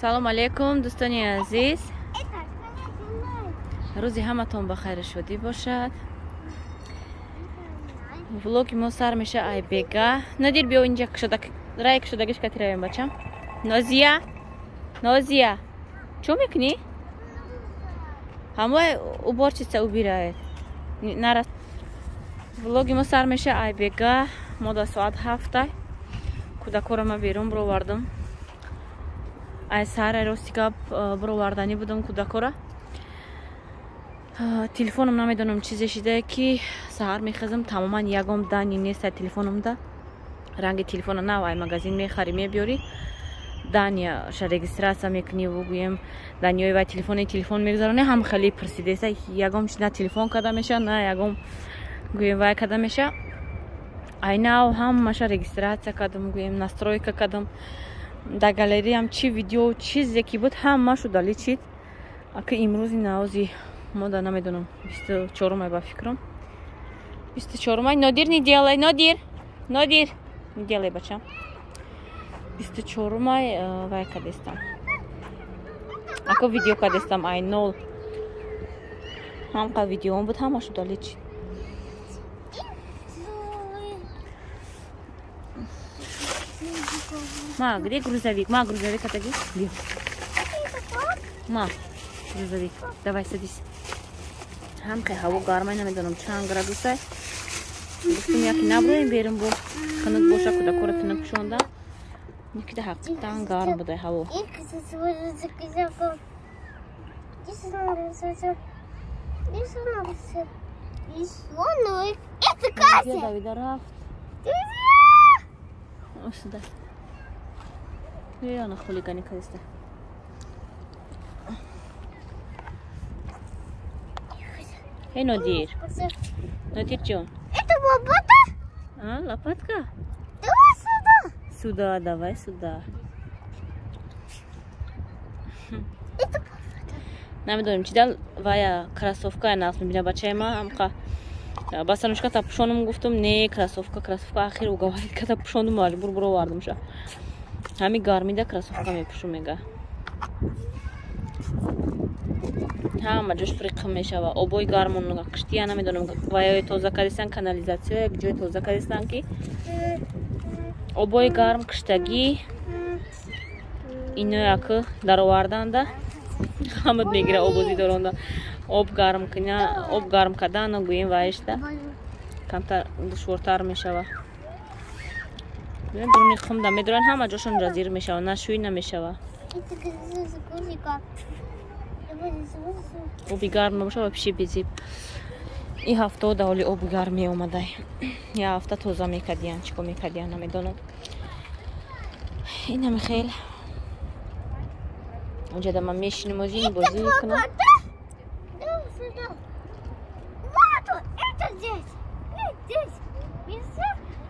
салом алейкум дӯстони азиз. рӯзи ҳаматон ба хайру шодӣ бошад. влоги мо сар меша айбега. Надир биё инҷа рай кушодагиш катиравем бачам. Нозия чо мекунӣ? ҳамаи уборчица убирает. Нарас. Влоги мо сар меша айбега. Мо да соат 7 кӯдакоро ма берун бировардам. ай саре рости гап бировардани будам кӯдакора. Телефоном намедонам чизе шиде ки саҳар мехезам тамоман ягом дани нест телефономда. Ранги телефона нав ай магазин мехари мебиёри. Данияша регистрация мекунӣ гӯем даниёи вай телефон мегузарони ҳам хеле пирсидеса ягом на телефон када меша на ягом гӯем вай када меша. Ай нав ҳамаша регистрация кадам гӯем настройка кадам. Да галереям чи видео чизе ки буд ҳамашу даличид. Ака имрӯзи навози мода намедонам 24 ба фикрам 24 Нодир не делай Нодир не делай бачам 24 вай кадестам ака видео кадестам ай 0 ҳамқа видеом буд ҳамашу даличид. Ма, где грузовик? Ма, грузовик отойди. Ма, грузовик. Давай садись. Ҳамқи ҳаво гармай намедонам чанд градусай. Гуфтам яки наброем берем бо хунук боша кӯдакора тина пушонда. Никида ҳақиқатан гарм будай ҳаво. Давида рафт. Сюда. Я на хулигане кадеста. Эй, Нодир. Нодир, Джон. Это лопата? А, лопатка? Давай сюда. Сюда, давай сюда. Это лопата. Намедоним чидал вая кроссовка нас мебина бачаема ҳамқа. Басанушка та пушонум гуфтум не кроссовка ахир уговорит када пушондум маҷбур бировардам ша. Ҳами гармида кроссовка мепушум мега. Ҳама ҷош фриқ мешава. Обои гармон киштия намедонам ваяи тоза кадестан канализатсия як ҷои тоза кадестан ки обои гарм киштагӣ ино як дароварданда ҳамад мегира обози доронда об гарм кадан гӯем ваишта камтар душвортар мешава. Дуруни хумда медоран ҳама ҷошон ҷазир мешава нашӯй намешава. оби гарм набошава пиши безиб ин ҳафта даволи оби гарм меомадай я ҳафта тоза мекадиян чико мекадиян намедонам. Инами хел онҷада ман мешинам озин бозӣ мекунам.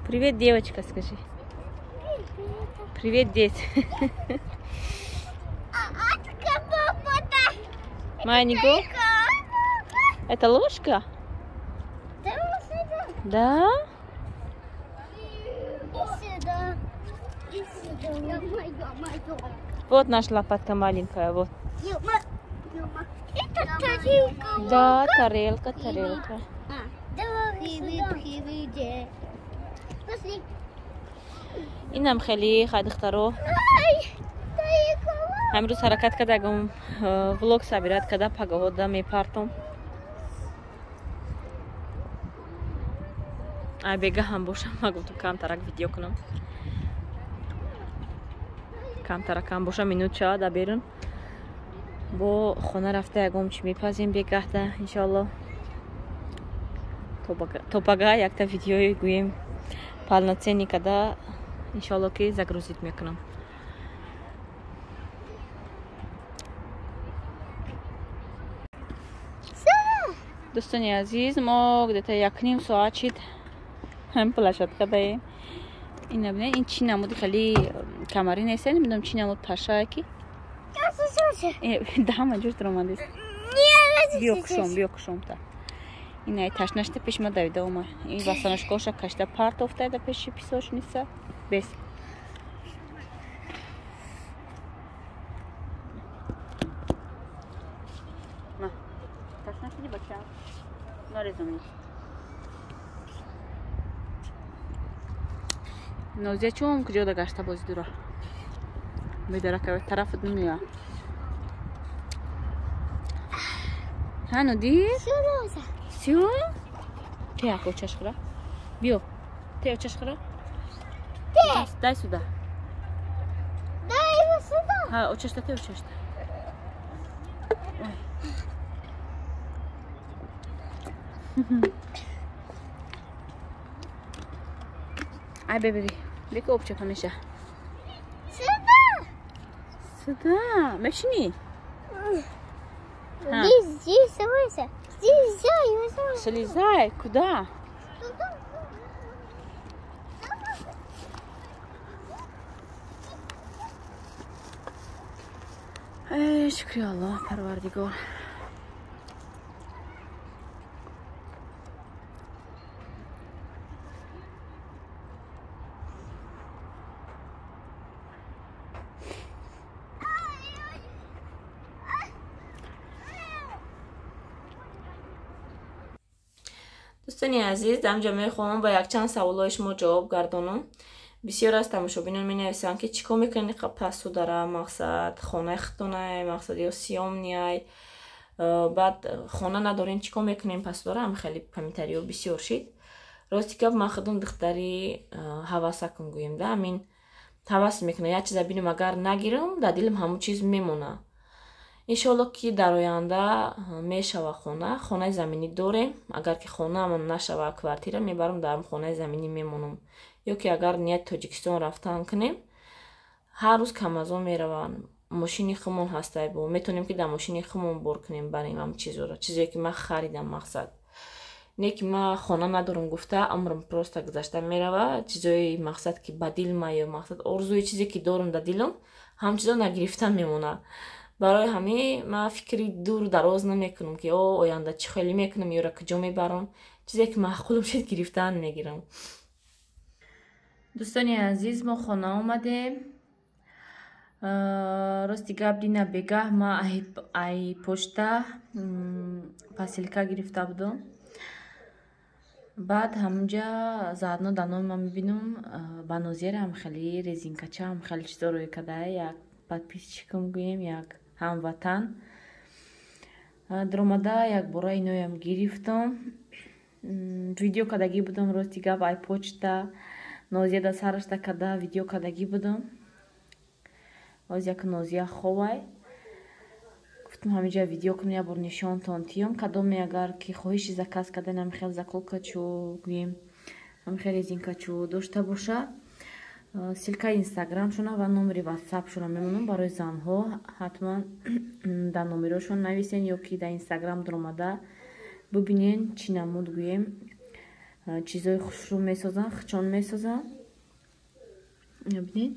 Привет, девочка, скажи. Привет, дед. Маниго? Это ложка? Да? Вот наша лопатка маленькая, вот. Это тарелка. Да, тарелка. Инам хеле хайдухтаро. Амрӯз ҳаракат кардагам влог сабират када пагаҳода мепартом. Айбега ҳам бошам ма гуфтам камтарак видео кунам. Камтаракам боша минут шавад аберун. Бо хона рафта ягом чи мепазем бегаҳда иншаллоҳ. Топага якта видеои гӯем полноценни када иншаллоҳ ки загрузит мекунам. Дӯстони азиз мо где-то 1.5 соат шид площадка даем. Ина бинед ин чӣ намуди хеле камари нест намедонам чӣ намуд пашае ки ҳама ҷош даромадест. Биё кушом та ина ташнашта пешма давида ома ин васанашкоша кашта парт офтайда пеши писошница бес нарезам. Нозия чум куҷода гашта бози дура. Медарака тараф дунё. Ҳану ди? Сё? Те як очаш хира. Биё. Те очаш хира. Те. Дай сюда. Дай его сюда. Ха, очашта те очашта. Ай бебери. Бека обча ҳамеша. Сюда. Сюда. Мешини? Здесь, давайся. Здесь, Слезай. Куда? Шукри Аллоҳ, Парвардигор. دوستانی عزیز، امجا میخوام با یک چند سوالای شما جواب گردانم. بسیار از تماشاگران مینویسند که چیکار میکنی پسو داره مقصد خانه ختونه مقصد یا سیام نیای بعد خانه ندارین چیکار میکنین پسو داره هم خیلی کامنتاری ها بسیار شید. راستی که ما خودم دختری حواسه کن گویم ده همین حواس میکنه یک چیز ببینم اگر نگیرم در دلم همون چیز میمونه. انشالله که در آینده میشوه خانه زمینی داریم. اگر که خانه من نشوه کوارتیره میبرم در خانه زمینی میمونم. یا که اگر نیت تاجیکستان رفتن کنیم هر روز کم از آن میروم ماشین خمون هسته با میتونیم که در ماشین خمون بار کنیم بریم هم چیزی که من خریدم مقصد نه که من خانه ندارم گفته عمرم پروستا گذشته میروه چیزای مقصد که بدیل ما یا مقصد آرزوی چیزی که دارم در دلم هم چیزا نگرفتن میمونه. برای همین من فکری دور دراز نمیکنم که آینده چی خیلی میکنم یا را کجا میبرم چیزی که معقولم شد گرفتن میگیرم. دوستانی عزیز ما خانه آمدیم. راستی گپ دینا بگه ما ای پشته پاسیلکا گرفته بودم. بعد همونجا زادنا دانوی ما میبینم با نوزیر هم خیلی رزینکچه هم خیلی چیزا روی کده یک подписчикам چیکم گویم یک هموطن درآمده یک برای اینویم گرفتم ویدیو کدگی بودم راستی گپ ای پشته نازیه در سرش کده ویدیو کدگی بودم از یک نازیه خواه گفتم همینجا ویدیو کنم یا بر نشان تانتیم کدام اگر که خواهش زکاس کده نمی خیلی زکلکا چو گویم هم خیلی زینکا چو داشته باشه سیلکا اینستاگرام شونا و نمبری واتساپ شونا میمونم برای زنها حتما در نمبرشون نویسین یا که در اینستاگرام درآمده ببینین چی نمود گویم چیزای خوشرو میسازن خچان میسازن ببینین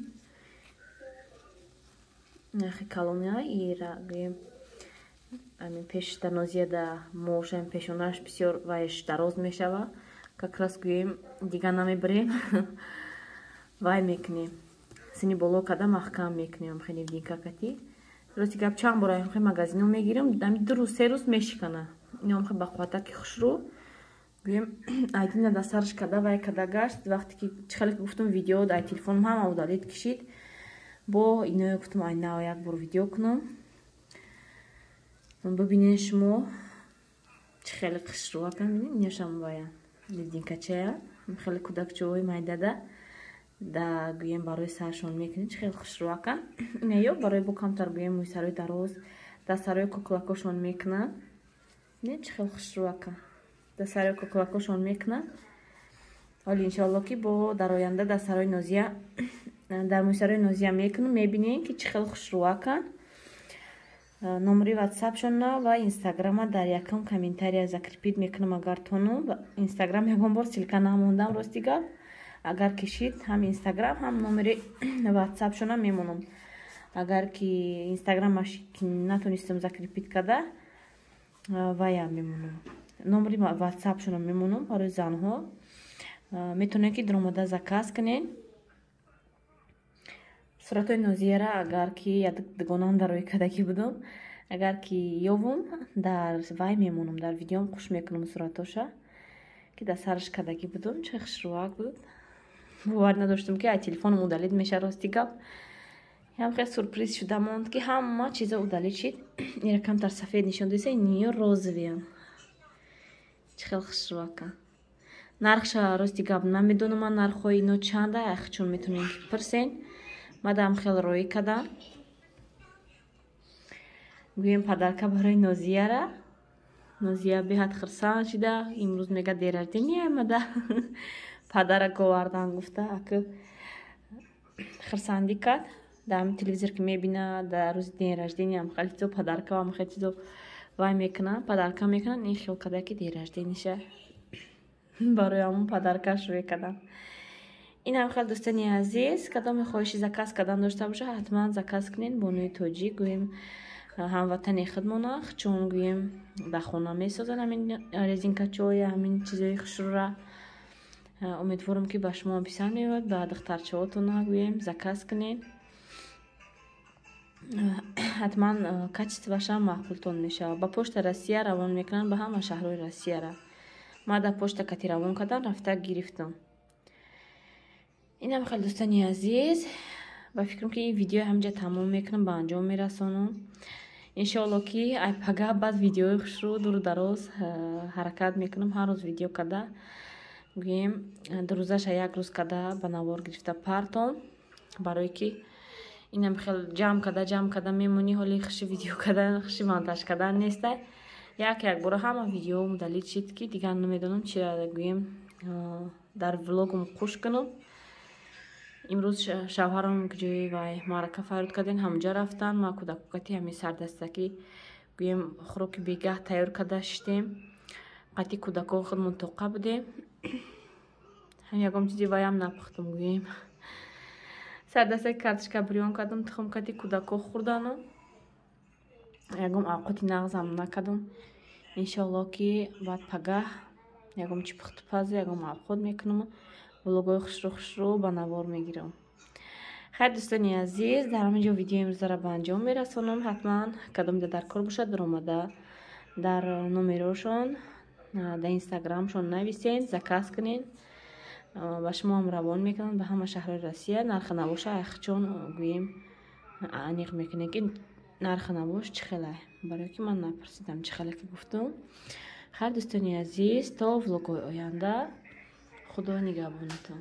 نخی کلونیا ایرا گویم همین پیش در نازیه در موشن پیشونش بسیار وایش دراز میشوه как раз گویم دیگه نمیبریم وای میکنیم سینی بالا کده محکم میکنیم خیلی دیگه کتی راستی گپ چند برای هم خیلی مگزینو میگیرم دمی 2 روز 3 روز میشکنه اینو هم خیلی بخواته که خوش رو گویم ایدین در سرش کده وای کده گشت وقتی که خیلی گفتم ویدیو در تلفنم هم اودالید کشید با اینو گفتم ای نه یک بار ویدیو کنم ببینین شما چه خیلی خوش رو کن ببینین نیشم باید دیدین که چه خیلی کودک چوی مایداده دا گویم برای سرشون میکنید چه خیلی خوش رو کن اینه یا برای با کمتر گویم موی سروی دراز دا سروی کوکلاکوشون میکنن نه چه خیلی خوش رو کن دا سروی کوکلاکوشون میکنن ولی انشالله که با در آینده دا سروی نوزیه در موی سروی نوزیه میکنم میبینین که چه خیلی خوش رو کن نمبری واتساپ شونا و اینستاگرام در یکم کامنتاری закрепید میکنم اگر تونو اینستاگرام یکم بار سیلکا نموندم راستی گپ اگر کشید هم اینستاگرام هم نمبری واتساپ شونا میمونم اگر که اینستاگرامش نتونستم закрепید کده و یا میمونم نمبری واتساپ شونا میمونم برای زنها میتونین که درآمده زکاس کنین صورتای نوزیه را اگر که یاد دگونان در روی کدکی بودم агар ки ёвум дар вай мемонам, дар видеом хуш мекунам суратоша ки дар сараш кадагӣ будум. Чӣ хушрувак буд. бовар надоштам ки телефонам удалид меша. рости гап ям хеле сурприз шуда монд ки ҳама чиза удалид шид. ира камтар сафед нишон диса, ин розовия. чӣ хеле хушрувака. нархша рости гап намедонам нархҳои ино чанда. яхчун метавонед пирсен. мадам хеле роӣ кардам. гӯем падарка барои Нозияра. Нозия беҳад хирсан шида. имрӯз мега дерраждения омада. падарак овардан гуфта ака хирсандӣ кард. дар телевизор ки мебина дар рӯзи дерраждениям хеле чизо падаркавам хеле чизо вай мекунам. падарка мекунам. ин хел када ки дерраждениша барои ҳамон падаркаш рӯй кардам. инам хеле дӯстони азиз, кадоме хоҳиши заказ кардан дошта боша ҳатман заказ кунед. бонуи тоҷик гӯем ҳамватани худмона чун гӯем дар хона месозад ҳамин резинкачои ҳамин чизои хушрӯра. умедворам ки ба шумо писанд меояд. ба духтарчаотона гӯем заказ кунед. ҳатман качествашам маъқултон мешавад. ба почта Россия равон мекунанд, ба ҳама шаҳрҳои Россияра. ман дар почта кати равон кардам, рафта гирифтам. инам хеле дӯстони азиз, ба фикрам ки ин видео ҳамҷа тамом мекунам, ба анҷом мерасонам. иншоалло ки айпага баъд видеои хушрӯ дуру дароз ҳаракат мекунам. ҳар рӯз видео карда гӯем дурӯзаша як рӯз карда ба навор гирифта партом, барое ки инам хеле ҷамъ карда мемонӣ. ҳоли хуши видео кардан, хуши монтаж кардан нестай. як бора ҳама видеоум далид шид ки дигар намедонам чира гӯем дар влогум хуш кунам. имрӯз шавҳарам ки ҷои вай маърака файруд кардем, ҳамҷа рафтан. ма кӯдакокати ҳамин сардастагӣ гӯем хӯроки бегаҳ тайёр карда шидем. қати кӯдако худмон тоқа будем. ягон чизи вайам напухтам. гӯем сардастаги картошка бирён кардам, тухмкати кӯдако хӯрдану ягон авқоти нағзам накардам. иншоалло ки баъд пагаҳ ягон чи пухтупаза ягон авқот мекунам. влогои хушрӯ ба навор мегирам. хайр дӯстони азиз, дар ҳамин ҷо видеои имрӯзара ба анҷом мерасонам. ҳатман кадомида дар кор бошад биромада дар номерошон дар инстаграмшон нависен, заказ кунед. ба шумоам равон мекунанд ба ҳама шаҳрҳои Россия. нархи навоша яхчон гӯем аниқ мекунем ки нархи навош чӣ хела, барое ки ман напурсидам чӣ хела ки гуфтам. хайр дӯстони азиз, то влогҳои оянда худо нигаҳбонатон.